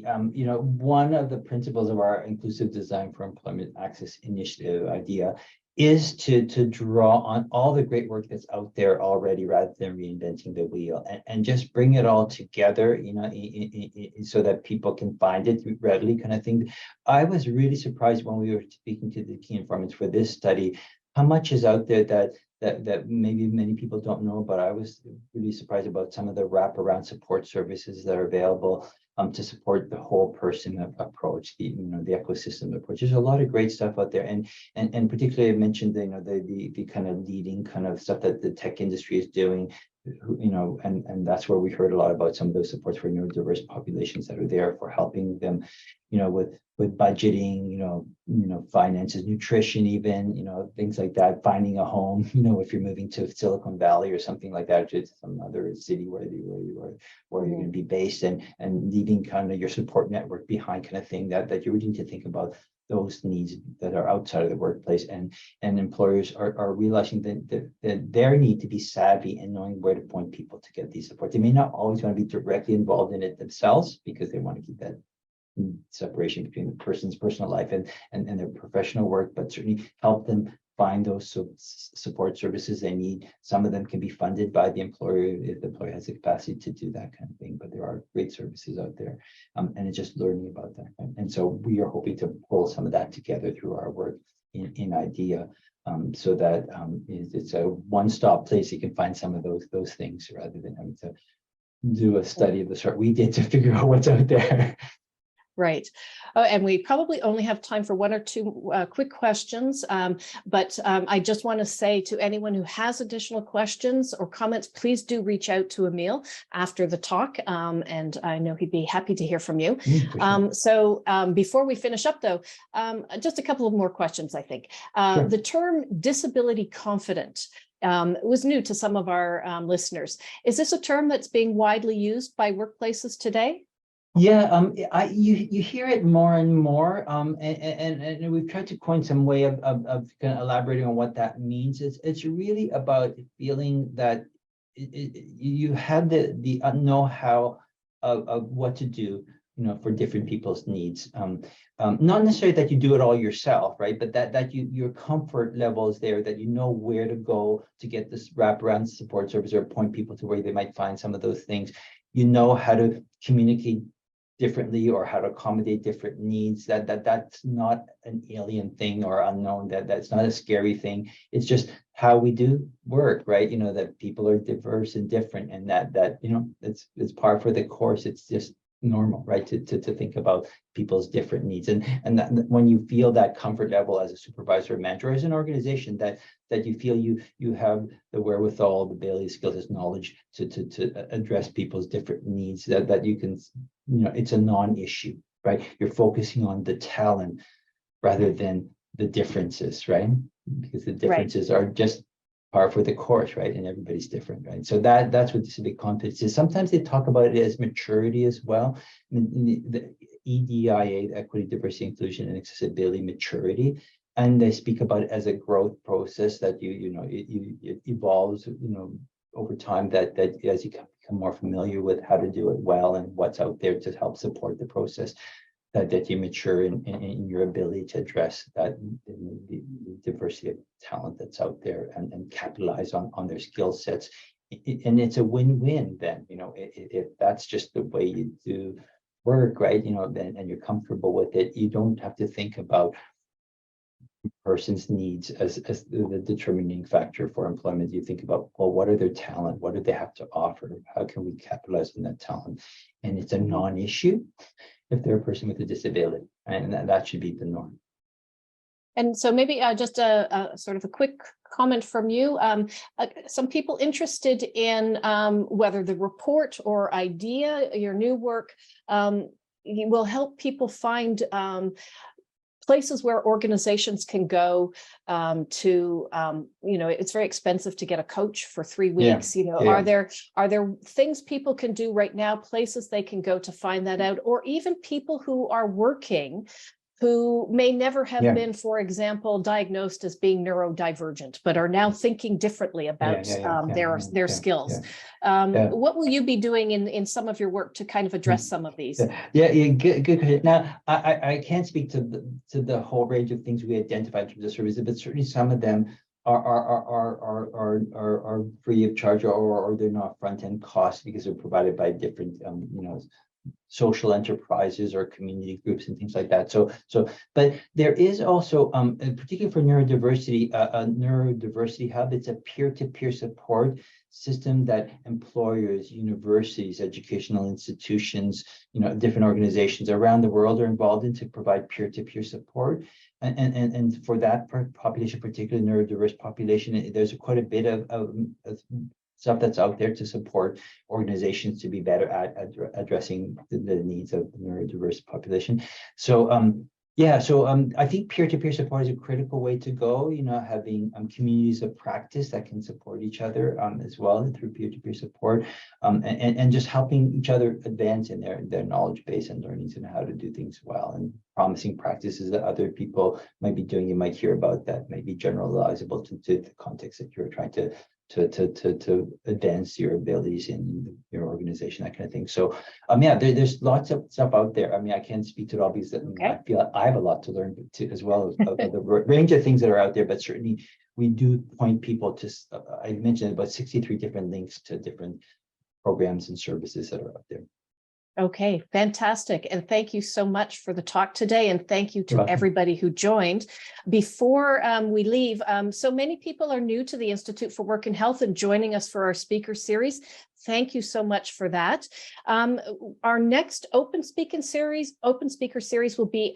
One of the principles of our inclusive design for employment access initiative idea is to draw on all the great work that's out there already rather than reinventing the wheel, and just bring it all together, so that people can find it readily kind of thing. I was really surprised when we were speaking to the key informants for this study, how much is out there that maybe many people don't know, but I was really surprised about some of the wraparound support services that are available to support the whole person approach, the ecosystem approach. There's a lot of great stuff out there, and particularly I mentioned the kind of leading kind of stuff that the tech industry is doing, and that's where we heard a lot about some of those supports for neurodiverse populations that are there for helping them, with budgeting, finances, nutrition, even, things like that, finding a home, if you're moving to Silicon Valley or something like that, to some other city where you're going to be based, and leaving kind of your support network behind kind of thing, that you need to think about those needs that are outside of the workplace, and employers are realizing that their need to be savvy and knowing where to point people to get these support. They may not always want to be directly involved in it themselves because they want to keep that separation between the person's personal life and their professional work, but certainly help them find those support services they need. Some of them can be funded by the employer if the employer has the capacity to do that kind of thing, but there are great services out there, and it's just learning about that. And so we are hoping to pull some of that together through our work in IDEA, so that it's a one-stop place. You can find some of those things rather than having to do a study of the sort we did to figure out what's out there. Right. And we probably only have time for one or two quick questions. But I just want to say to anyone who has additional questions or comments, please do reach out to Emile after the talk. And I know he'd be happy to hear from you. So before we finish up, though, just a couple of more questions, I think. Sure. The term disability confident was new to some of our listeners. Is this a term that's being widely used by workplaces today? Yeah, you hear it more and more, and we've tried to coin some way of kind of elaborating on what that means. It's really about feeling that you have the know-how of what to do, for different people's needs. Not necessarily that you do it all yourself, right? But that your comfort level is there, that you know where to go to get this wraparound support service or point people to where they might find some of those things. You know how to communicate differently or how to accommodate different needs. That's not an alien thing or unknown. That's not a scary thing. It's just how we do work, right? That people are diverse and different, and that it's par for the course. It's just normal, right? To think about people's different needs, and that when you feel that comfort level as a supervisor or manager, or as an organization, that you feel you have the wherewithal, the ability, skills, knowledge to address people's different needs, that you can, it's a non-issue, right? You're focusing on the talent rather than the differences, right? Because the differences are just par for the course, right? And everybody's different, right? So that's what disability confidence is. Sometimes they talk about it as maturity as well. I mean, the EDIA, equity, diversity, inclusion, and accessibility maturity, and they speak about it as a growth process that it evolves, over time. That as you become more familiar with how to do it well and what's out there to help support the process, that you mature in your ability to address that the diversity of talent that's out there and capitalize on their skill sets. And it's a win-win then, if that's just the way you do work, right? And you're comfortable with it, you don't have to think about person's needs as the determining factor for employment. You think about, well, what are their talent? What do they have to offer? How can we capitalize on that talent? And it's a non-issue if they're a person with a disability, and that should be the norm. And so maybe just a sort of a quick comment from you. Some people interested in whether the report or idea, your new work, will help people find places where organizations can go to, it's very expensive to get a coach for 3 weeks. Are there things people can do right now, places they can go to find that out, or even people who are working who may never have been, for example, diagnosed as being neurodivergent, but are now thinking differently about their skills. What will you be doing in some of your work to kind of address some of these? Good. Now, I can't speak to the whole range of things we identified in terms of services, but certainly some of them are free of charge, or they're not front-end costs because they're provided by different social enterprises or community groups and things like that. But there is also, particularly for neurodiversity, a neurodiversity hub. It's a peer-to-peer support system that employers, universities, educational institutions, different organizations around the world are involved in to provide peer-to-peer support. And for that population, particularly neurodiverse population, there's quite a bit of stuff that's out there to support organizations to be better at addressing the needs of the neurodiverse population. So I think peer-to-peer support is a critical way to go, having communities of practice that can support each other as well through peer-to-peer support, and just helping each other advance in their knowledge base and learnings and how to do things well, and promising practices that other people might be doing. You might hear about that, might be generalizable to the context that you're trying to advance your abilities in your organization, that kind of thing. So there's lots of stuff out there. I mean, I can't speak to it all because I feel like I have a lot to learn as well as the range of things that are out there, but certainly we do point people to, I mentioned about 63 different links to different programs and services that are out there. Okay, fantastic. And thank you so much for the talk today. And thank you to everybody who joined. Before we leave, so many people are new to the Institute for Work and Health and joining us for our speaker series. Thank you so much for that. Our next Open Speaker series will be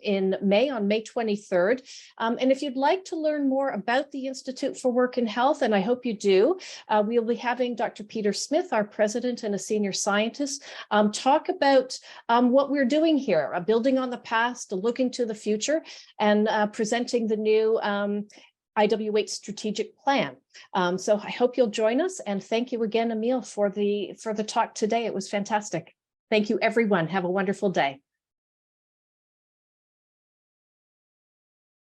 in May, on May 23rd. And if you'd like to learn more about the Institute for Work and Health, and I hope you do, we'll be having Dr. Peter Smith, our president and a senior scientist, talk about what we're doing here, building on the past, looking to the future, and presenting the new IWH strategic plan. So I hope you'll join us, and thank you again, Emile, for the talk today. It was fantastic. Thank you, everyone. Have a wonderful day.